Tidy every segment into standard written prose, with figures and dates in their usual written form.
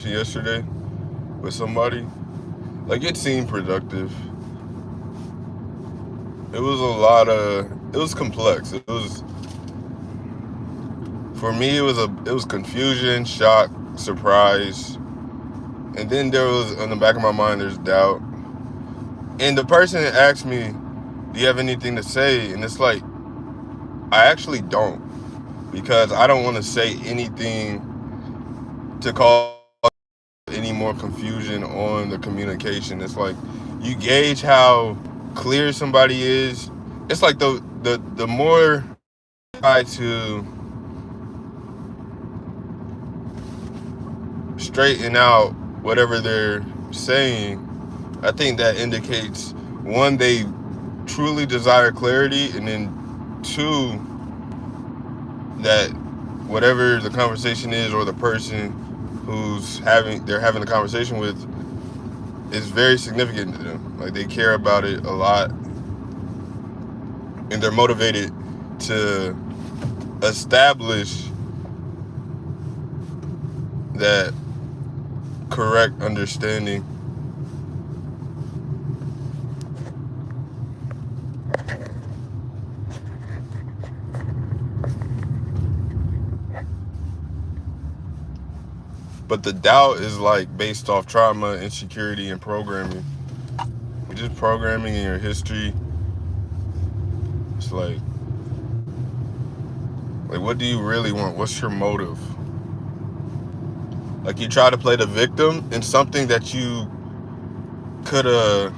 yesterday with somebody. Like, it seemed productive. It was complex. For me, it was confusion, shock, surprise, and then there was, in the back of my mind, there's doubt. And the person asked me, do you have anything to say? And it's like, I actually don't, because I don't want to say anything to cause any more confusion on the communication. It's like, you gauge how clear somebody is. It's like the more try to straighten out whatever they're saying, I think that indicates, one, they truly desire clarity, and then two, that whatever the conversation is, or the person they're having the conversation with, is very significant to them. Like, they care about it a lot, and they're motivated to establish that correct understanding. But the doubt is like based off trauma, insecurity, and programming. Just programming in your history. It's like, what do you really want? What's your motive? Like, you try to play the victim in something that you could have.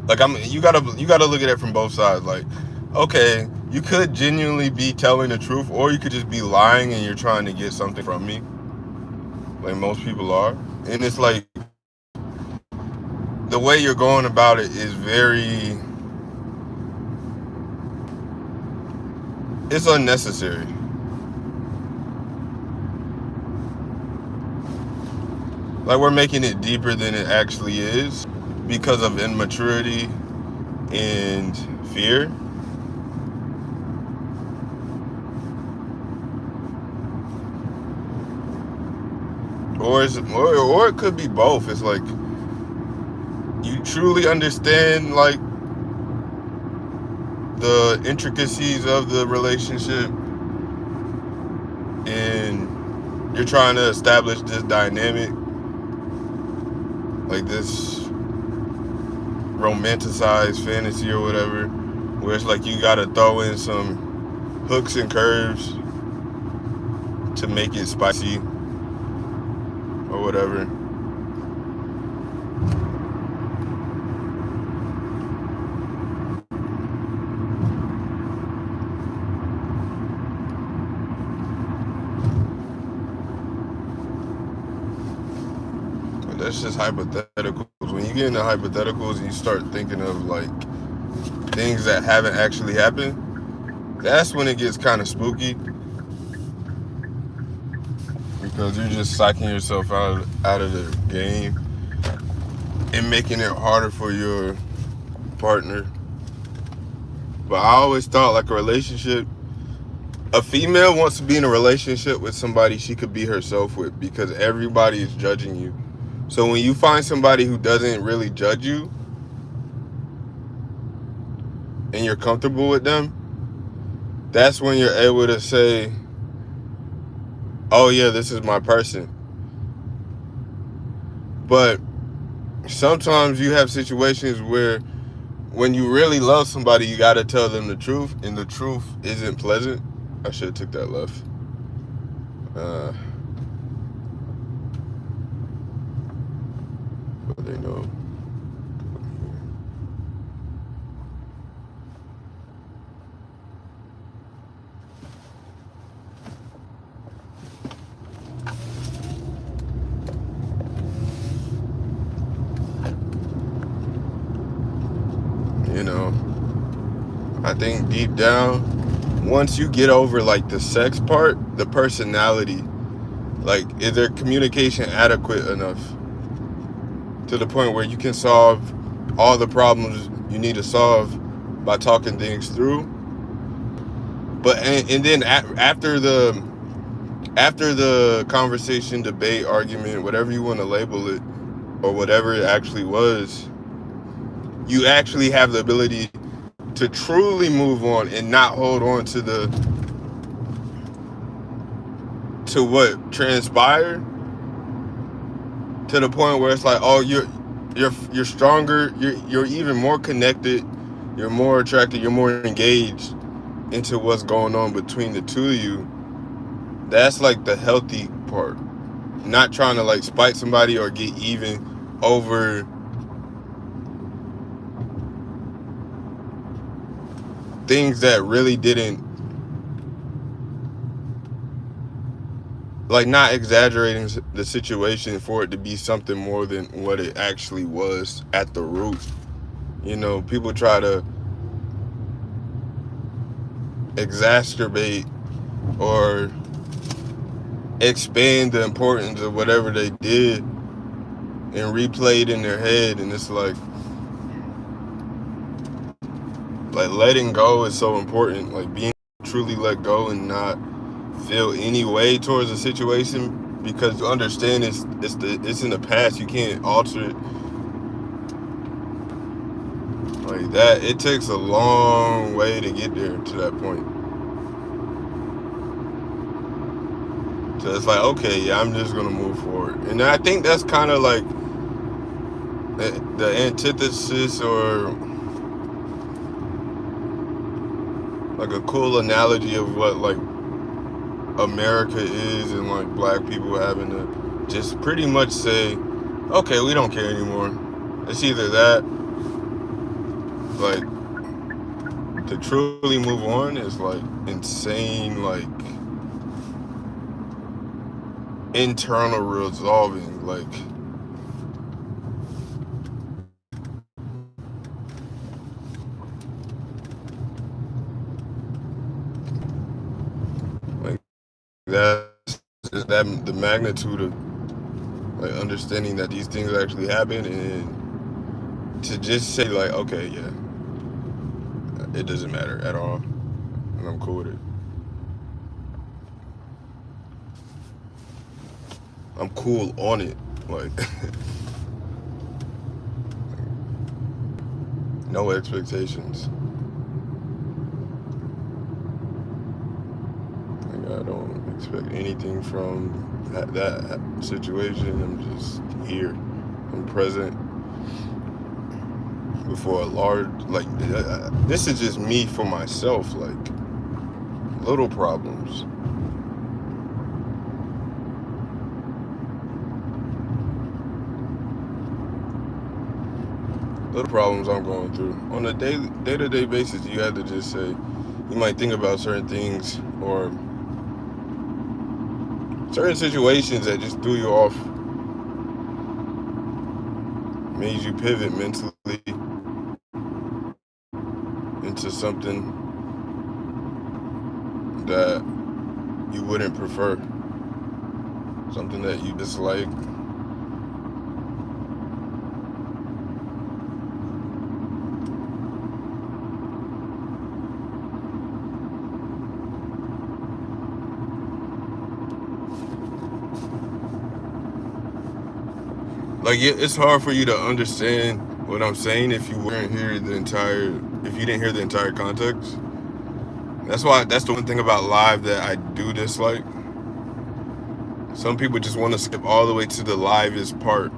Like, you gotta look at it from both sides. Like, okay, you could genuinely be telling the truth, or you could just be lying and you're trying to get something from me, like most people are. And it's like, the way you're going about it is it's unnecessary. Like, we're making it deeper than it actually is because of immaturity and fear. Or it could be both. It's like, you truly understand, like, the intricacies of the relationship, and you're trying to establish this dynamic, like this romanticized fantasy or whatever, where it's like you gotta throw in some hooks and curves to make it spicy or whatever. But that's just hypotheticals. When you get into hypotheticals and you start thinking of, like, things that haven't actually happened, that's when it gets kind of spooky, because you're just psyching yourself out of the game and making it harder for your partner. But I always thought, like, a female wants to be in a relationship with somebody she could be herself with, because everybody is judging you. So when you find somebody who doesn't really judge you and you're comfortable with them, that's when you're able to say, oh yeah, this is my person. But sometimes you have situations where, when you really love somebody, you got to tell them the truth, and the truth isn't pleasant. I should have took that left. But they know. You know, I think deep down, once you get over, like, the sex part, the personality, like, is their communication adequate enough to the point where you can solve all the problems you need to solve by talking things through? But and then after after the conversation, debate, argument, whatever you want to label it, or whatever it actually was, you actually have the ability to truly move on and not hold on to what transpired, to the point where it's like, oh, you're stronger, you're even more connected, you're more attracted, you're more engaged into what's going on between the two of you. That's like the healthy part. Not trying to like spite somebody or get even over things that really didn't, like, not exaggerating the situation for it to be something more than what it actually was at the root. People try to exacerbate or expand the importance of whatever they did and replay it in their head, and it's like letting go is so important. Like, being truly let go and not feel any way towards a situation, because you understand it's in the past, you can't alter it. Like that, it takes a long way to get there to that point. So it's like, okay, yeah, I'm just gonna move forward. And I think that's kind of like the antithesis, or like a cool analogy of what like America is, and like black people having to just pretty much say, okay, we don't care anymore. It's either that, like, to truly move on is like insane, like internal resolving, like that's that the magnitude of like understanding that these things actually happen, and to just say like, okay, yeah, it doesn't matter at all, and I'm cool with it. I'm cool on it, like no expectations. Like, I don't expect anything from that situation. I'm just here. I'm present before a large, like, this is just me for myself, like little problems. Little problems I'm going through on a day-to-day basis. You have to just say, you might think about certain things or certain situations that just threw you off, made you pivot mentally into something that you wouldn't prefer, something that you dislike. Like, it's hard for you to understand what I'm saying if you didn't hear the entire context. That's the one thing about live that I do dislike. Some people just want to skip all the way to the livest part.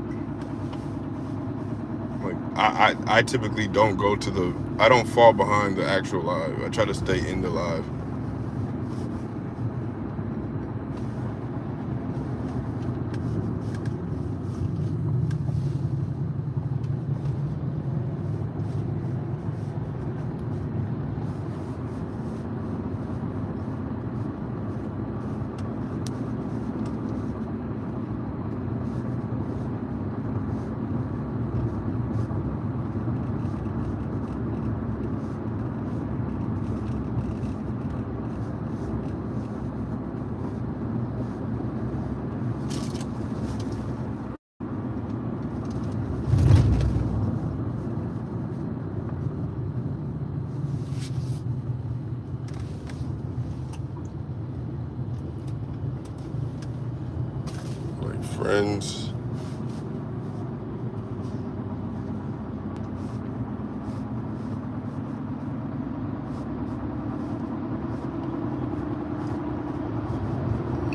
Like, I typically don't I don't fall behind the actual live. I try to stay in the live. friends.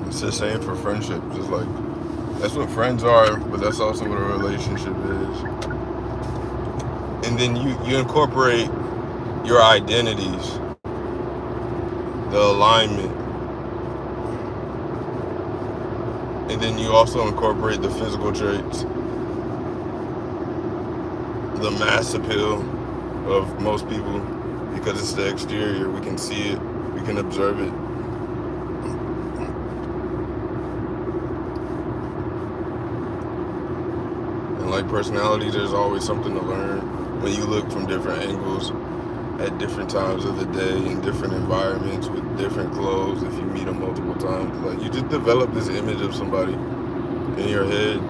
It's the same for friendship. Just like, that's what friends are, but that's also what a relationship is. And then you incorporate your identities, the alignment, and then you also incorporate the physical traits, the mass appeal of most people, because it's the exterior. We can see it, we can observe it. And like personality, there's always something to learn when you look from different angles at different times of the day, in different environments, with different clothes. If you meet them multiple times, like, you just develop this image of somebody in your head.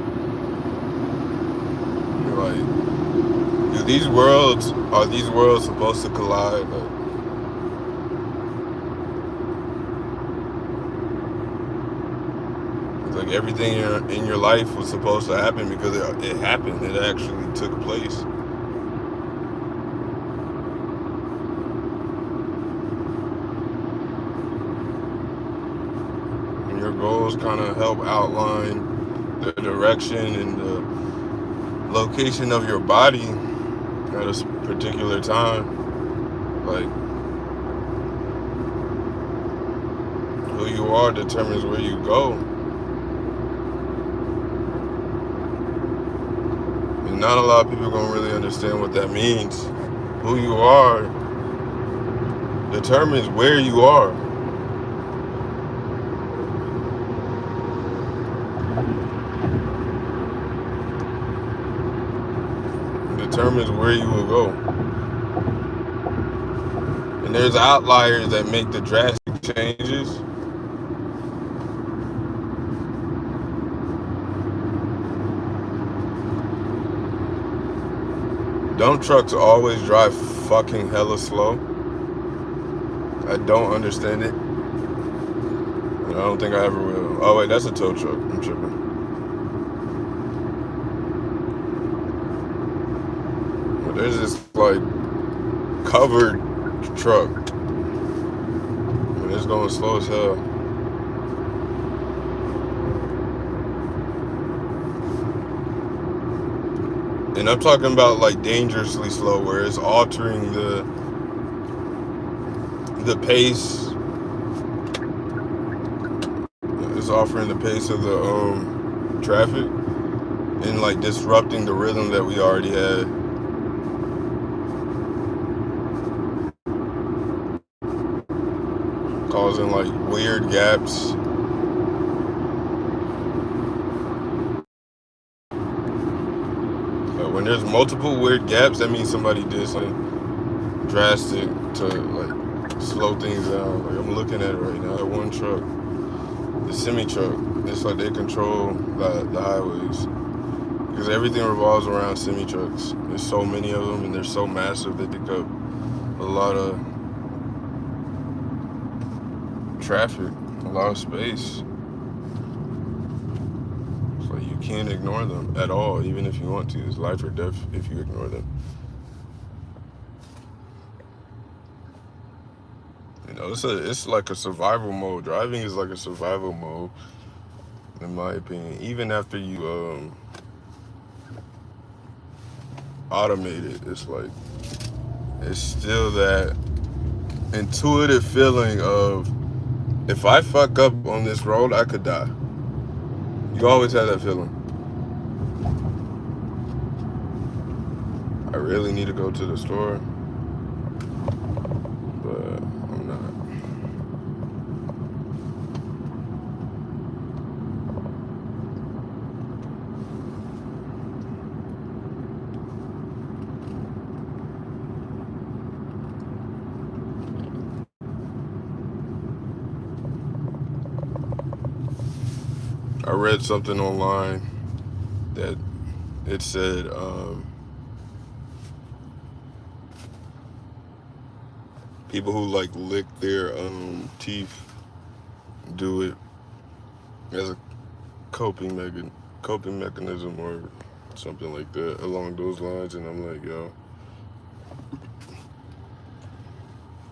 You're like, are these worlds supposed to collide? Like everything in your life was supposed to happen because it happened. It actually took place. And your goals kind of help outline the direction and the location of your body at a particular time. Like, who you are determines where you go. And not a lot of people are going to really understand what that means. Who you are determines where you are. It determines where you will go. And there's outliers that make the drastic changes. Dump trucks always drive fucking hella slow. I don't understand it. And I don't think I ever will. Oh wait, that's a tow truck. I'm tripping. But there's this like covered truck. And it's going slow as hell. And I'm talking about like dangerously slow, where it's altering the pace. It's offering the pace of the traffic and like disrupting the rhythm that we already had. Causing like weird gaps. When there's multiple weird gaps, that means somebody did something drastic to like slow things down. Like, I'm looking at it right now. That one truck, the semi truck, it's like they control the highways because everything revolves around semi trucks. There's so many of them, and they're so massive they take up a lot of traffic, a lot of space. You can't ignore them at all, even if you want to. It's life or death if you ignore them. You know, it's like a survival mode. Driving is like a survival mode, in my opinion. Even after you automate it, it's like, it's still that intuitive feeling of, if I fuck up on this road, I could die. You always have that feeling. I really need to go to the store, but I'm not. I read something online that it said people who like lick their teeth do it as a coping mechanism or something like that along those lines, and I'm like, yo,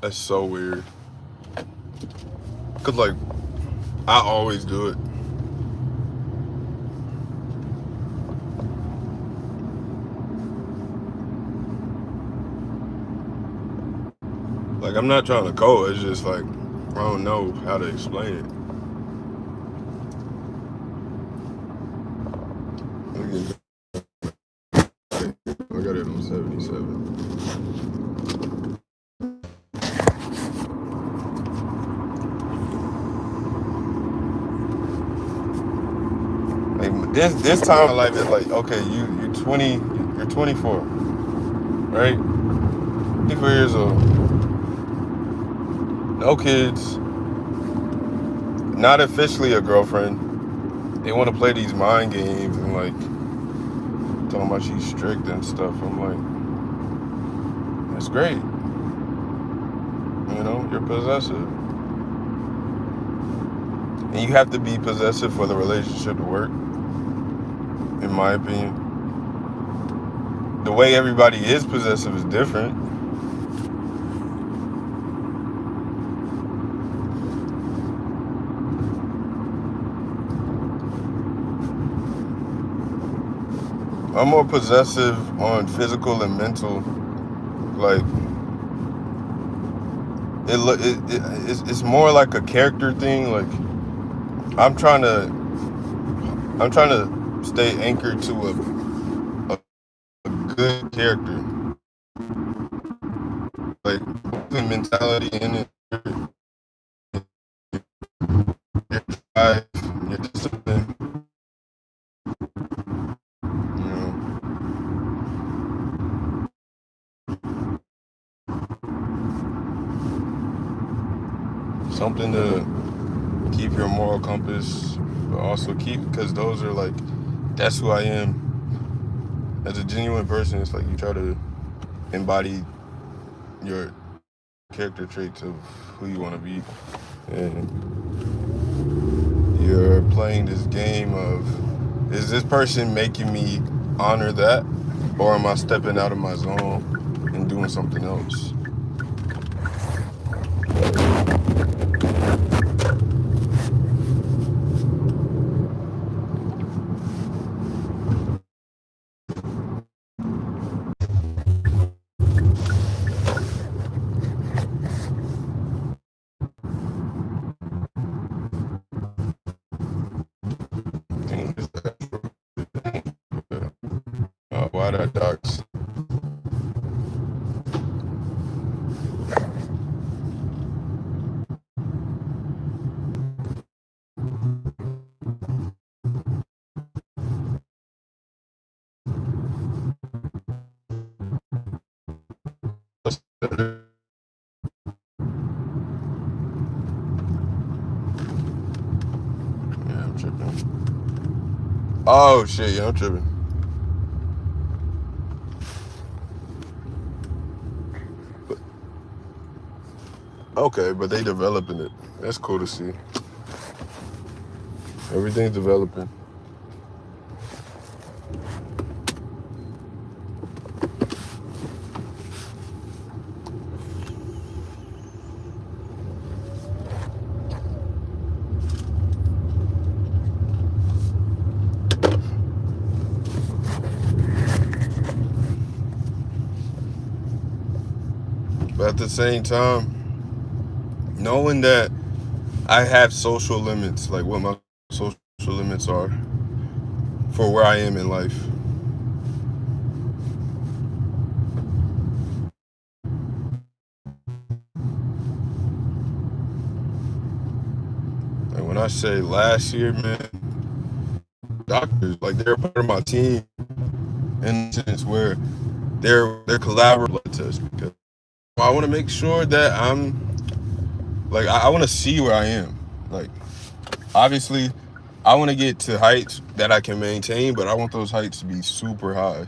that's so weird. Cause like I always do it. Like I'm not trying to code. It's just like I don't know how to explain it. I got it on 77. Like this time in life is like, okay, you're 20, you're 24, right? 24 years old, no kids, not officially a girlfriend. They want to play these mind games and like talking about she's strict and stuff. I'm like, that's great. You know, you're possessive. And you have to be possessive for the relationship to work, in my opinion. The way everybody is possessive is different. I'm more possessive on physical and mental. Like it's more like a character thing. Like I'm trying to stay anchored to a good character, like the mentality in it, your drive, your discipline. You know, something to keep your moral compass, but also keep, because those are like, that's who I am as a genuine person. It's like you try to embody your character traits of who you want to be, and you're playing this game of, is this person making me honor that, or am I stepping out of my zone and doing something else? Why that docs? Yeah, I'm tripping. Oh shit, yeah, I'm tripping. But, okay, but they developing it. That's cool to see. Everything's developing. But at the same time, knowing that I have social limits, like what my social limits are for where I am in life. And when I say last year, man, doctors, like they're part of my team in a sense where they're collaborating blood tests, because I want to make sure that I'm like I want to see where I am. Like obviously I want to get to heights that I can maintain, but I want those heights to be super high.